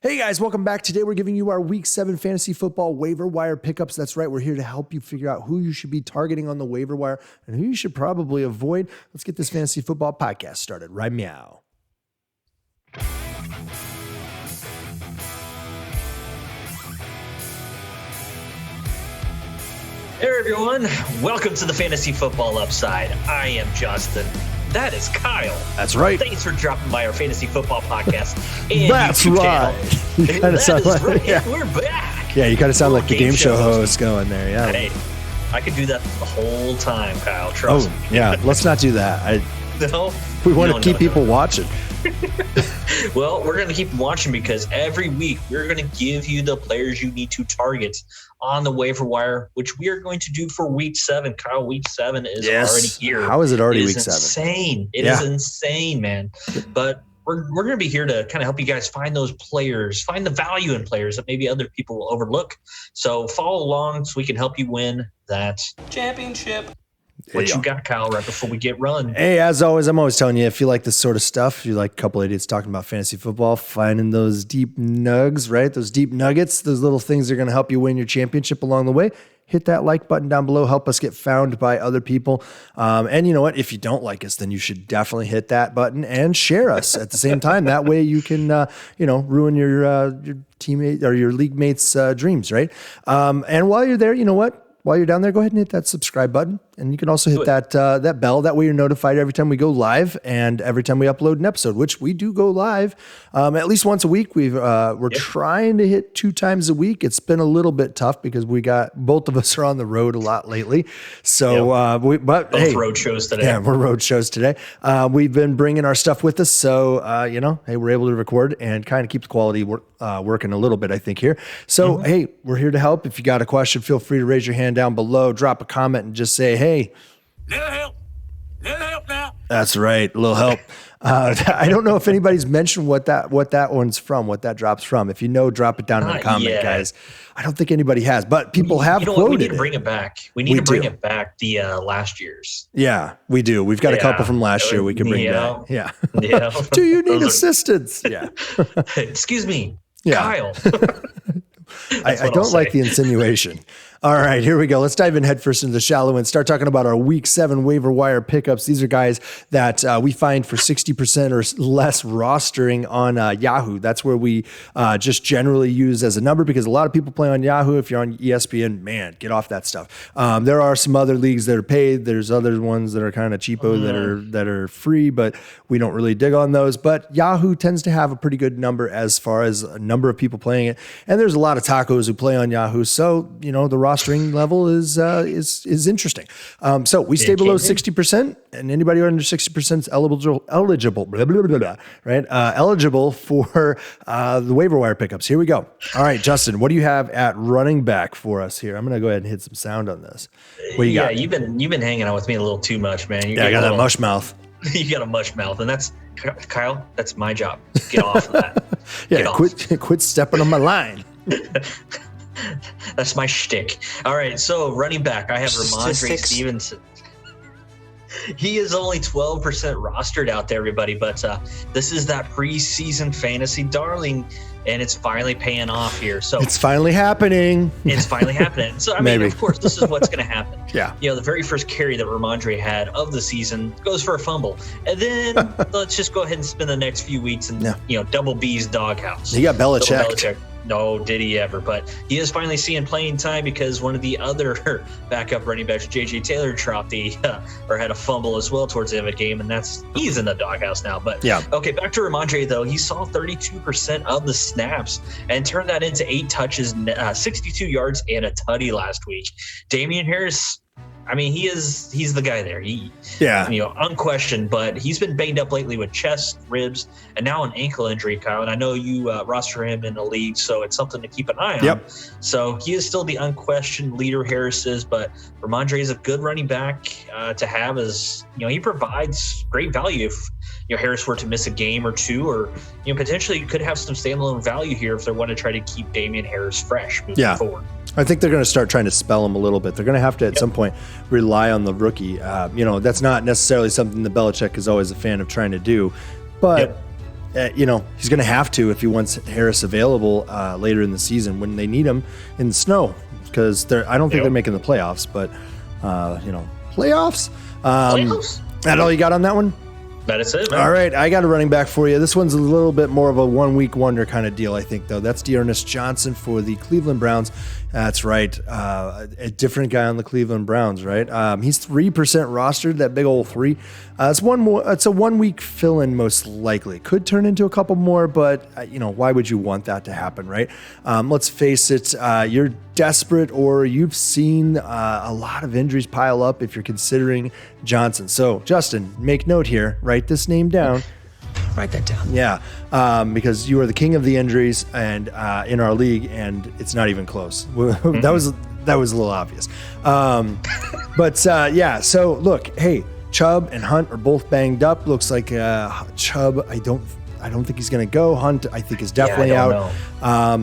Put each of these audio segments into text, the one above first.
Hey guys, welcome back. Today we're giving you our Week 7 fantasy football waiver wire pickups. That's right, we're here to help you figure out who you should be targeting on the waiver wire and who you should probably avoid. Let's get this fantasy football podcast started right meow. Hey everyone, welcome to the Fantasy Football Upside. I am Justin. That is Kyle. That's right. Thanks for dropping by our Fantasy Football podcast. And That's YouTube right. Channel. You kind of sound like right. yeah. We're back. Yeah, you kind of sound like the game show host going there. Yeah. Hey, I could do that the whole time, Kyle. Trust me. Yeah. Let's not do that. No, we want to keep people watching. Well, we're going to keep watching because every week we're going to give you the players you need to target on the waiver wire, which we are going to do for Week 7. Kyle, Week 7 is already here. How is it already Week 7? Insane. It is insane, man. But we're going to be here to kind of help you guys find those players, find the value in players that maybe other people will overlook. So follow along so we can help you win that championship. What you got, Kyle, right before we get run? Hey, as always, I'm always telling you, if you like this sort of stuff, if you like a couple idiots talking about fantasy football, finding those deep nugs, right? Those deep nuggets, those little things that are going to help you win your championship along the way. Hit that like button down below. Help us get found by other people. And you know what? If you don't like us, then you should definitely hit that button and share us at the same time. That way you can, ruin your teammate or your league mates' dreams, right? And while you're there, you know what? While you're down there, go ahead and hit that subscribe button. And you can also hit that bell. That way you're notified every time we go live and every time we upload an episode, which we do go live at least once a week. We're trying to hit 2 times a week. It's been a little bit tough because both of us are on the road a lot lately. So, both road shows today. Yeah, we're road shows today. We've been bringing our stuff with us. So, hey, we're able to record and kind of keep the quality working a little bit, I think, here. So, hey, we're here to help. If you got a question, feel free to raise your hand down below, drop a comment and just say, hey, little help now. That's right, a little help. I don't know if anybody's mentioned what that one's from, what that drop's from. If you know, drop it down in the comment, guys. I don't think anybody has, but people have quoted we need to bring it back. We need to bring it back, the last year's. Yeah, we do. We've got a couple from last year we can bring back. Yeah. Do you need assistance? Yeah. Excuse me, Kyle. I don't like the insinuation. All right, here we go. Let's dive in headfirst into the shallow end. Start talking about our Week 7 waiver wire pickups. These are guys that we find for 60% or less rostering on Yahoo. That's where we just generally use as a number because a lot of people play on Yahoo. If you're on ESPN, man, get off that stuff. There are some other leagues that are paid. There's other ones that are kind of cheapo that are free, but we don't really dig on those. But Yahoo tends to have a pretty good number as far as a number of people playing it. And there's a lot of tacos who play on Yahoo. So, the rostering level is interesting. So we stay below 60%, and anybody under 60% is eligible, blah, blah, blah, blah, right? Eligible for the waiver wire pickups. Here we go. All right, Justin, what do you have at running back for us here? I'm going to go ahead and hit some sound on this. What do you got? You've been hanging out with me a little too much, man. I got that mush mouth. You got a mush mouth, and that's Kyle. That's my job. Get off of that. Quit stepping on my line. That's my shtick. All right, so running back, I have Ramondre Stevenson. He is only 12% rostered out there, everybody, but this is that preseason fantasy darling, and it's finally paying off here. So it's finally happening. So, I mean, of course, this is what's going to happen. Yeah. The very first carry that Ramondre had of the season goes for a fumble. And then let's just go ahead and spend the next few weeks in, Double B's doghouse. He got Belichick. No, did he ever? But he is finally seeing playing time because one of the other backup running backs, J.J. Taylor, dropped or had a fumble as well towards the end of the game, and he's in the doghouse now. But okay, back to Ramondre though. He saw 32% of the snaps and turned that into 8 touches, 62 yards, and a tutty last week. Damian Harris, I mean, he's the guy there. Unquestioned, but he's been banged up lately with chest, ribs, and now an ankle injury, Kyle. And I know you roster him in the league, so it's something to keep an eye on. So he is still the unquestioned leader, Harris is, but Ramondre is a good running back to have as, he provides great value if, Harris were to miss a game or two, or, potentially could have some standalone value here if they want to try to keep Damian Harris fresh moving forward. I think they're going to start trying to spell him a little bit. They're going to have to, at some point, rely on the rookie. That's not necessarily something that Belichick is always a fan of trying to do. But he's going to have to if he wants Harris available later in the season when they need him in the snow, because I don't think they're making the playoffs, but playoffs. That all you got on that one? That is it, man. All right, I got a running back for you. This one's a little bit more of a one-week wonder kind of deal, I think, though. That's Ernest Johnson for the Cleveland Browns. That's right. A different guy on the Cleveland Browns, right? He's 3% rostered, that big old 3. It's a 1 week fill-in most likely. Could turn into a couple more, but why would you want that to happen, right? Let's face it, you're desperate or you've seen a lot of injuries pile up if you're considering Johnson. So, Justin, make note here. Write this name down. Write that down. Yeah, because you are the king of the injuries and in our league, and it's not even close. That was a little obvious. So look, hey, Chubb and Hunt are both banged up. Looks like Chubb, I don't think he's going to go. Hunt, I think, is definitely out.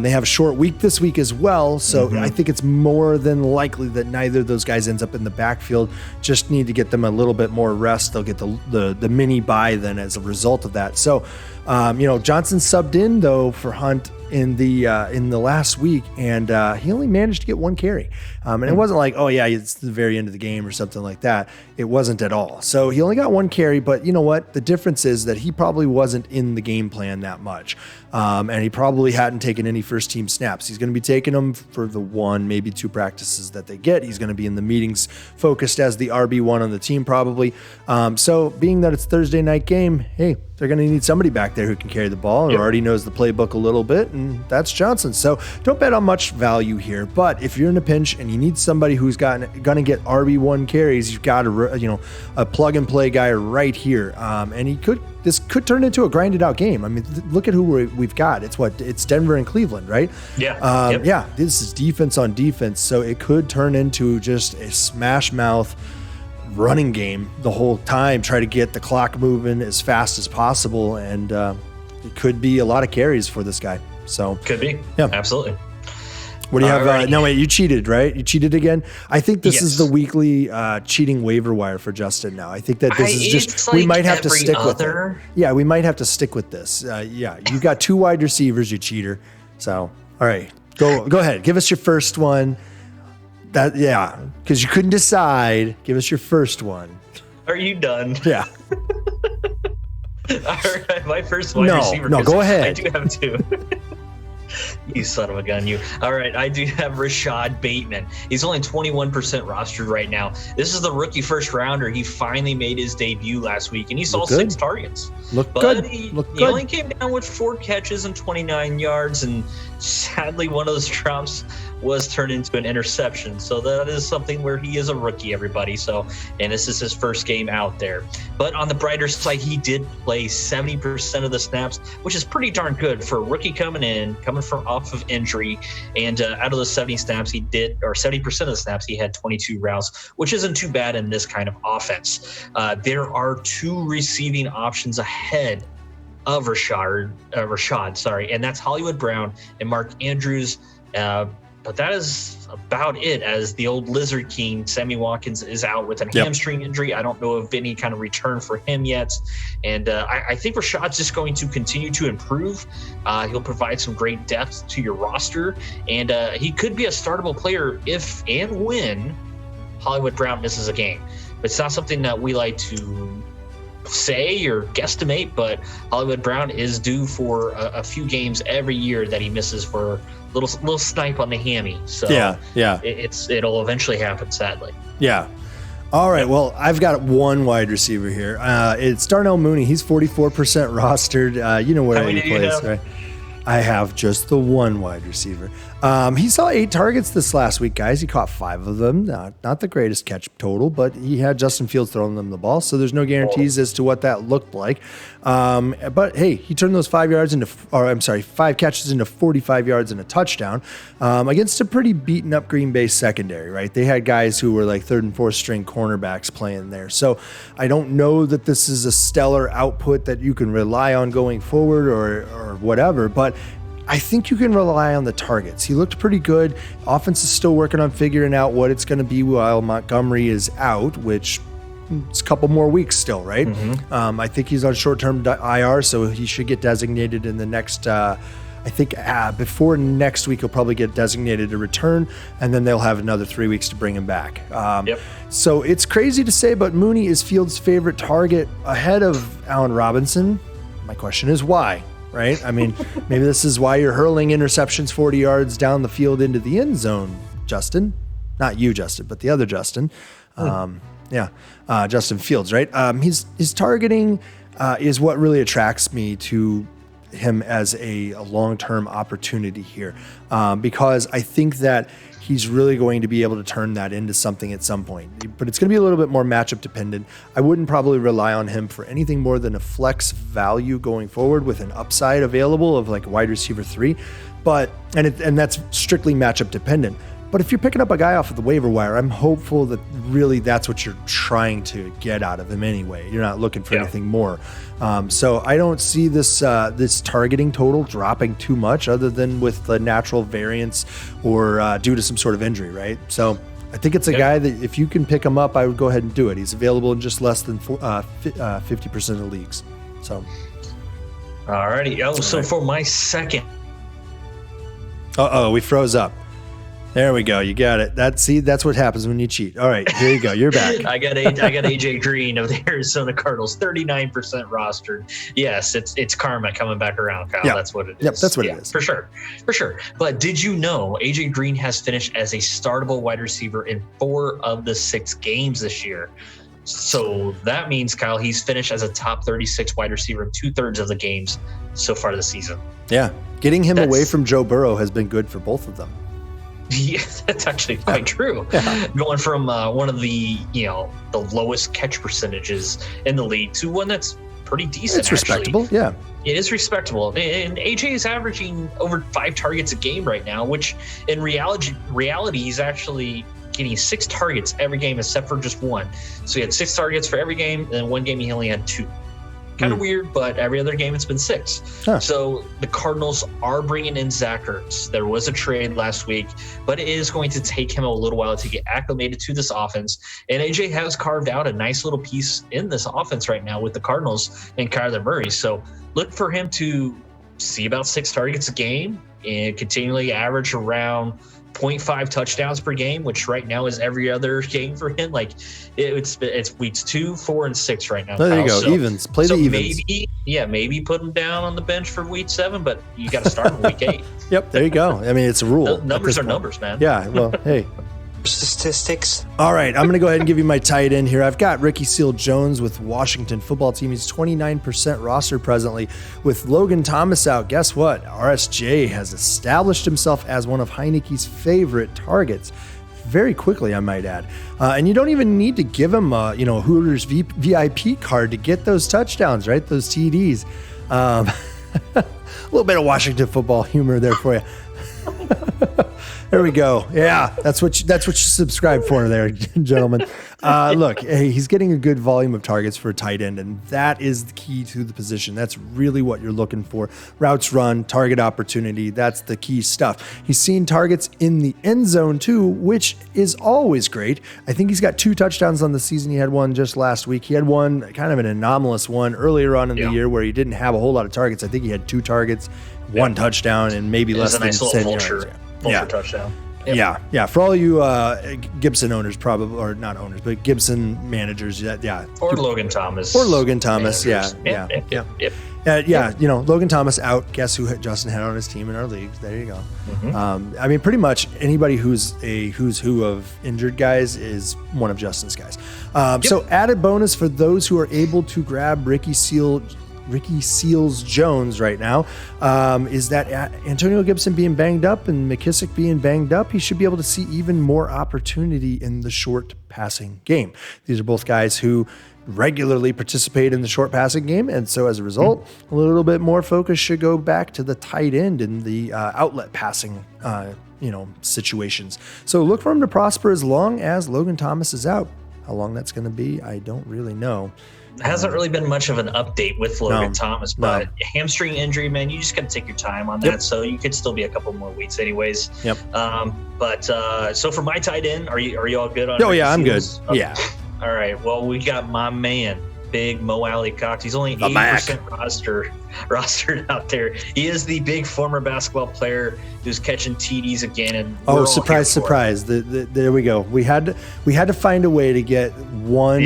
They have a short week this week as well, so I think it's more than likely that neither of those guys ends up in the backfield. Just need to get them a little bit more rest. They'll get the mini bye then as a result of that. So, Johnson subbed in though for Hunt in the last week, and he only managed to get 1 carry. And it wasn't like, it's the very end of the game or something like that. It wasn't at all. So he only got 1 carry, but you know what? The difference is that he probably wasn't in the game plan that much. And he probably hadn't taken any first team snaps. He's going to be taking them for the 1, maybe 2 practices that they get. He's going to be in the meetings focused as the RB1 on the team probably. So being that it's Thursday night game, hey, they're going to need somebody back there who can carry the ball and already knows the playbook a little bit, and that's Johnson. So don't bet on much value here. But if you're in a pinch and you need somebody who's going to get RB1 carries, you've got a plug and play guy right here, and this could turn into a grinded out game. I mean, look at who we've got. It's Denver and Cleveland, right? Yeah. This is defense on defense, so it could turn into just a smash mouth running game the whole time. Try to get the clock moving as fast as possible, and it could be a lot of carries for this guy. So could be. Yeah, absolutely. What do you have? No, wait, you cheated, right? You cheated again. I think this is the weekly cheating waiver wire for Justin now. I think that this is just, we might have to stick with it. Yeah, we might have to stick with this. You got 2 wide receivers, you cheater. So, all right, go ahead. Give us your first one. Because you couldn't decide. Give us your first one. Are you done? Yeah. All right, my first wide receiver. No, go ahead. I do have 2. You son of a gun, you. All right, I do have Rashod Bateman. He's only 21% rostered right now. This is the rookie first rounder. He finally made his debut last week, and he saw 6 targets. He only came down with 4 catches and 29 yards, and sadly, one of those drops was turned into an interception. So that is something where he is a rookie, everybody. And this is his first game out there. But on the brighter side, he did play 70% of the snaps, which is pretty darn good for a rookie coming from off of injury. And out of those 70% of the snaps, he had 22 routes, which isn't too bad in this kind of offense. There are 2 receiving options ahead of Rashod, and that's Hollywood Brown and Mark Andrews. But that is about it, as the old Lizard King, Sammy Watkins, is out with a hamstring injury. I don't know of any kind of return for him yet. And I think Rashod's just going to continue to improve. He'll provide some great depth to your roster. And he could be a startable player if and when Hollywood Brown misses a game. It's not something that we like to say or guesstimate, but Hollywood Brown is due for a few games every year that he misses for little snipe on the hammy. So it'll eventually happen, sadly. Yeah. All right. Well, I've got 1 wide receiver here. It's Darnell Mooney. He's 44% rostered. You know where he plays, right? I have just the 1 wide receiver. He saw 8 targets this last week, guys. He caught 5 of them. Not the greatest catch total, but he had Justin Fields throwing them the ball, so there's no guarantees as to what that looked like. But hey, he turned those 5 catches into 45 yards and a touchdown against a pretty beaten up Green Bay secondary, right? They had guys who were like 3rd and 4th string cornerbacks playing there. So I don't know that this is a stellar output that you can rely on going forward or whatever, but I think you can rely on the targets. He looked pretty good. Offense is still working on figuring out what it's going to be while Montgomery is out, which it's a couple more weeks still, right? I think he's on short-term IR, so he should get designated in the next. I think before next week, he'll probably get designated to return, and then they'll have another 3 weeks to bring him back. So it's crazy to say, but Mooney is Fields' favorite target ahead of Allen Robinson. My question is why, right? I mean, maybe this is why you're hurling interceptions 40 yards down the field into the end zone, Justin. Not you, Justin, but the other Justin. Justin Fields, right? His targeting is what really attracts me to him as a long-term opportunity here, because I think that he's really going to be able to turn that into something at some point. But it's going to be a little bit more matchup dependent. I wouldn't probably rely on him for anything more than a flex value going forward with an upside available of like wide receiver 3. But and that's strictly matchup dependent. But if you're picking up a guy off of the waiver wire, I'm hopeful that really that's what you're trying to get out of him anyway. You're not looking for anything more. So I don't see this targeting total dropping too much other than with the natural variance or due to some sort of injury, right? So I think it's a guy that if you can pick him up, I would go ahead and do it. He's available in just less than 50% of the leagues. So. Alrighty. So for my second. We froze up. There we go. You got it. That's what happens when you cheat. All right, here you go. You're back. I got AJ Green of the Arizona Cardinals, 39% rostered. Yes, it's karma coming back around, Kyle. Yep. That's what it is. Yep, that's what it is. For sure. But did you know AJ Green has finished as a startable wide receiver in 4 of the 6 games this year? So that means, Kyle, he's finished as a top 36 wide receiver in 2/3 of the games so far this season. Yeah, getting him away from Joe Burrow has been good for both of them. Yeah, that's actually quite true. Going from one of the lowest catch percentages in the league to one that's pretty decent. It's respectable. Yeah, it is respectable. And AJ is averaging over 5 targets a game right now, which in reality he's actually getting 6 targets every game except for just one. So he had 6 targets for every game, and then one game he only had 2. Kind of weird, but every other game it's been 6. So the Cardinals are bringing in Zach Ertz. There was a trade last week, but it is going to take him a little while to get acclimated to this offense. And AJ has carved out a nice little piece in this offense right now with the Cardinals and Kyler Murray. So look for him to see about 6 targets a game and continually average around 0.5 touchdowns per game, which right now is every other game for him. Like it's weeks 2, 4, and 6 right now. There you go. Evens. Play the evens. Maybe put him down on the bench for week 7, but you got to start in week 8. Yep. There you go. I mean, it's a rule. Numbers are numbers, man. Yeah. Well, hey. Statistics. All right, I'm going to go ahead and give you my tight end here. I've got Ricky Seals-Jones with Washington football team. He's 29% roster presently. With Logan Thomas out, guess what? RSJ has established himself as one of Heineke's favorite targets. Very quickly, I might add. And you don't even need to give him a Hooters VIP card to get those touchdowns, right? Those TDs. A little bit of Washington football humor there for you. There we go. Yeah, that's what you subscribe for there, gentlemen. Look, he's getting a good volume of targets for a tight end, and that is the key to the position. That's really what you're looking for. Routes run, target opportunity, that's the key stuff. He's seen targets in the end zone too, which is always great. I think he's got 2 touchdowns on the season. He had one just last week. He had one, kind of an anomalous one earlier on in the year where he didn't have a whole lot of targets. I think he had 2 targets, 1 touchdown, and maybe less than 10 yards. Touchdown. Yep. Yeah. For all you Gibson owners, probably, or not owners, but Gibson managers, or Logan Thomas. Managers. Yeah. Logan Thomas out. Guess who Justin had on his team in our leagues? There you go. Mm-hmm. I mean, pretty much anybody who's a who's who of injured guys is one of Justin's guys. So added bonus for those who are able to grab Ricky Seals-Jones right now is that Antonio Gibson being banged up and McKissick being banged up, he should be able to see even more opportunity in the short passing game. These are both guys who regularly participate in the short passing game, and so as a result, a little bit more focus should go back to the tight end in the outlet passing situations. So look for him to prosper as long as Logan Thomas is out. How long that's going to be, I don't really know. Hasn't really been much of an update with Logan Thomas, but hamstring injury, man, you just got to take your time on that. So you could still be a couple more weeks anyways. Yep. So for my tight end, are you all good on? Oh yeah, I'm good. Okay. Yeah. All right. Well, we got my man, big Mo AlieCox. He's only 8% rostered out there. He is the big former basketball player who's catching TDs again. And surprise! There we go. We had to find a way to get one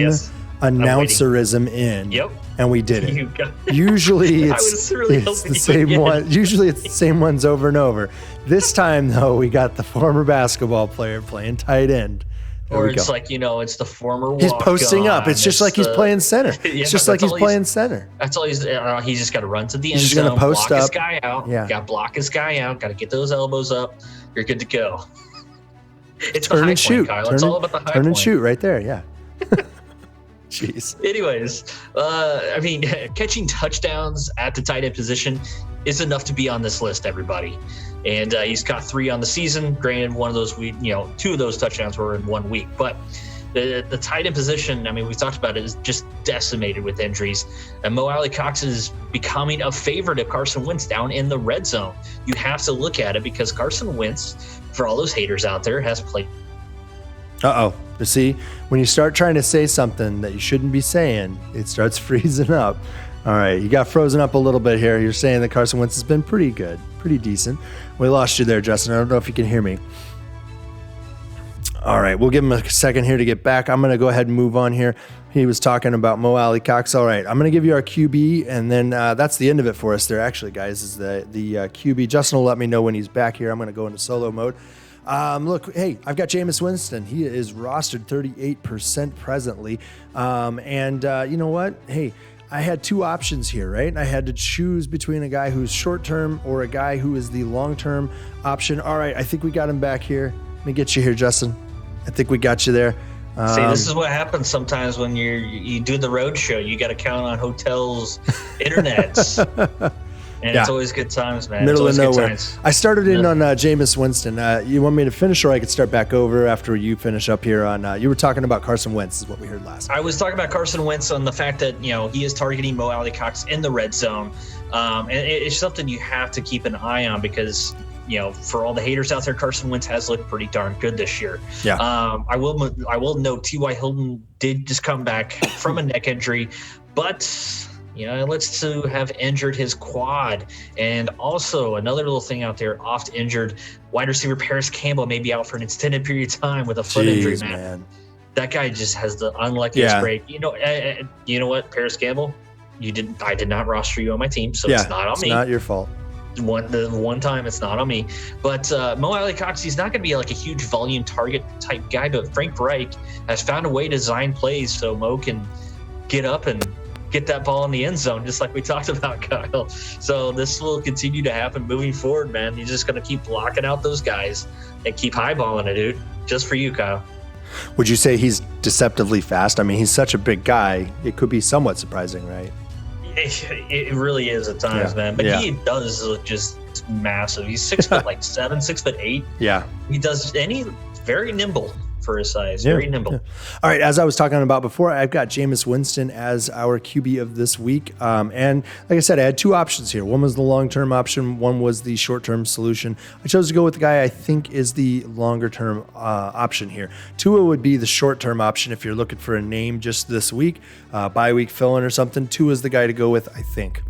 announcerism in. Yep. And we did it. Usually it's the same one. Usually it's the same ones over and over. This time though, we got the former basketball player playing tight end. Or it's like, it's the former walk-on. He's posting up. It's just like he's playing center. It's just like he's playing center. That's all he's just got to run to the end zone. He's going to post block up. His guy out. Yeah. Got to block his guy out. Got to get those elbows up. You're good to go. It's turn the high and shoot. Point, Kyle. It's all about the high turn point. And shoot right there. Yeah. Jeez. Anyways, catching touchdowns at the tight end position is enough to be on this list, everybody. And he's got 3 on the season. Granted, one of those 2 of those touchdowns were in 1 week, but the tight end position, we talked about it, is just decimated with injuries. And Mo AlieCox is becoming a favorite of Carson Wentz down in the red zone. You have to look at it because Carson Wentz, for all those haters out there, has played. Uh-oh. You see, when you start trying to say something that you shouldn't be saying, it starts freezing up. All right, you got frozen up a little bit here. You're saying that Carson Wentz has been pretty good, pretty decent. We lost you there, Justin. I don't know if you can hear me. All right, we'll give him a second here to get back. I'm going to go ahead and move on here. He was talking about Mo AlieCox. All right, I'm going to give you our QB, and then that's the end of it for us there, actually, guys, is the QB. Justin will let me know when he's back here. I'm going to go into solo mode. Look, hey, I've got Jameis Winston. He is rostered 38% presently. You know what? Hey, I had 2 options here, right? I had to choose between a guy who's short-term or a guy who is the long-term option. All right, I think we got him back here. Let me get you here, Justin. I think we got you there. See, this is what happens sometimes when you do the road show. You got to count on hotels, internets. And it's always good times, man. Middle of nowhere. I started in on Jameis Winston. You want me to finish, or I could start back over after you finish up here on? You were talking about Carson Wentz, is what we heard last. I was talking about Carson Wentz on the fact that he is targeting Mo AlieCox in the red zone, and it's something you have to keep an eye on because for all the haters out there, Carson Wentz has looked pretty darn good this year. Yeah. I will note T.Y. Hilton did just come back from a neck injury, but. Let's to have injured his quad. And also another little thing out there, oft injured wide receiver Paris Campbell may be out for an extended period of time with a foot injury, man. That guy just has the unluckiest break. You know what, Paris Campbell? I did not roster you on my team, so it's not on me. It's not your fault. The one time it's not on me. But Mo AlieCox, he's not going to be like a huge volume target type guy, but Frank Reich has found a way to design plays so Mo can get up and get that ball in the end zone, just like we talked about, Kyle. So this will continue to happen moving forward, man. You're just going to keep blocking out those guys and keep highballing it, dude. Just for you, Kyle. Would you say he's deceptively fast? He's such a big guy. It could be somewhat surprising, right? It really is at times, man. But he does look just massive. He's 6'7", 6'8". Yeah. He does, and he's very nimble for his size. Very nimble. Yeah. All right, as I was talking about before, I've got Jameis Winston as our QB of this week. And like I said, I had 2 options here. One was the long-term option. One was the short-term solution. I chose to go with the guy I think is the longer-term option here. Tua would be the short-term option if you're looking for a name just this week, bye-week fill-in or something. Tua is the guy to go with, I think.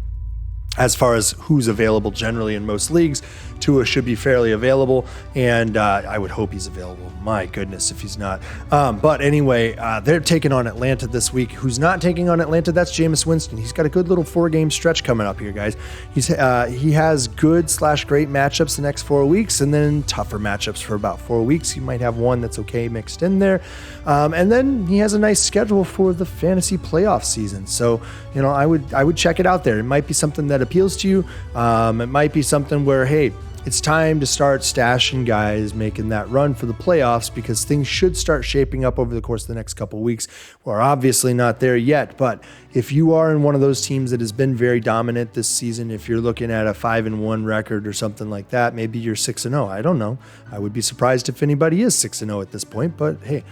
As far as who's available generally in most leagues, Tua should be fairly available, and I would hope he's available. My goodness, if he's not. But anyway, they're taking on Atlanta this week. Who's not taking on Atlanta? That's Jameis Winston. He's got a good little 4-game stretch coming up here, guys. He has good/great matchups the next 4 weeks, and then tougher matchups for about 4 weeks. He might have one that's okay mixed in there. And then he has a nice schedule for the fantasy playoff season. So, I would check it out there. It might be something that appeals to you. It might be something where, hey, it's time to start stashing guys making that run for the playoffs because things should start shaping up over the course of the next couple of weeks. We're obviously not there yet, but if you are in one of those teams that has been very dominant this season, if you're looking at a 5-1 record or something like that, maybe you're 6-0. I don't know. I would be surprised if anybody is 6-0 at this point, but hey,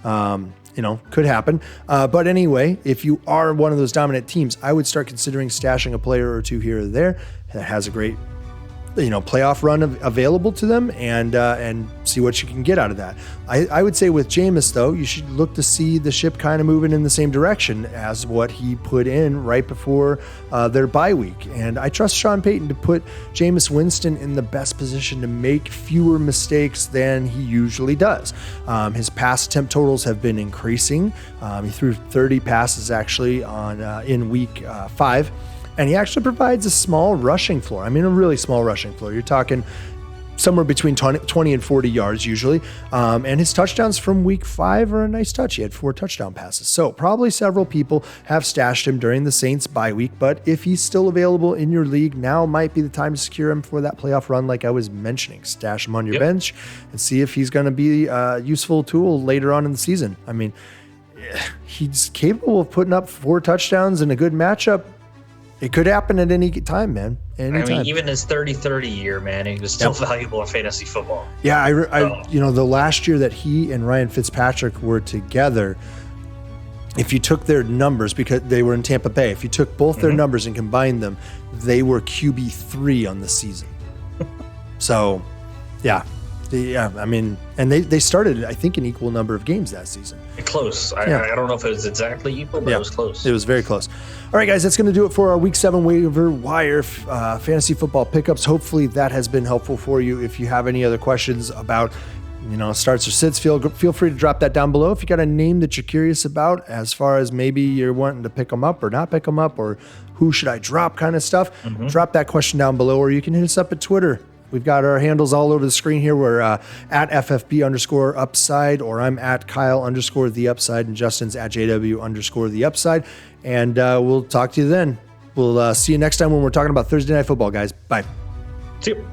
could happen. But anyway, if you are one of those dominant teams, I would start considering stashing a player or two here or there that has a great playoff run available to them, and see what you can get out of that. I would say with Jameis, though, you should look to see the ship kind of moving in the same direction as what he put in right before their bye week. And I trust Sean Payton to put Jameis Winston in the best position to make fewer mistakes than he usually does. His pass attempt totals have been increasing. He threw 30 passes actually in week 5. And he actually provides a small rushing floor. I mean, a really small rushing floor. You're talking somewhere between 20 and 40 yards usually. And his touchdowns from week 5 are a nice touch. He had 4 touchdown passes. So probably several people have stashed him during the Saints bye week. But if he's still available in your league, now might be the time to secure him for that playoff run like I was mentioning. Stash him on your bench and see if he's going to be a useful tool later on in the season. I mean, he's capable of putting up 4 touchdowns in a good matchup. It could happen at any time, man. Anytime. I mean, even his 30-30 year, man, he was still valuable in fantasy football. Yeah, the last year that he and Ryan Fitzpatrick were together, if you took their numbers, because they were in Tampa Bay, if you took both their numbers and combined them, they were QB3 on the season. So, yeah. I mean, and they started, I think, an equal number of games that season. Close. I don't know if it was exactly equal, but it was close. It was very close. All right, guys, that's going to do it for our Week 7 waiver wire fantasy football pickups. Hopefully that has been helpful for you. If you have any other questions about starts or sits, feel free to drop that down below. If you got a name that you're curious about, as far as maybe you're wanting to pick them up or not pick them up, or who should I drop kind of stuff, drop that question down below, or you can hit us up at Twitter. We've got our handles all over the screen here. We're at FFB_upside, or I'm at Kyle_the_upside, and Justin's at JW_the upside. And we'll talk to you then. We'll see you next time when we're talking about Thursday Night Football, guys. Bye. See you.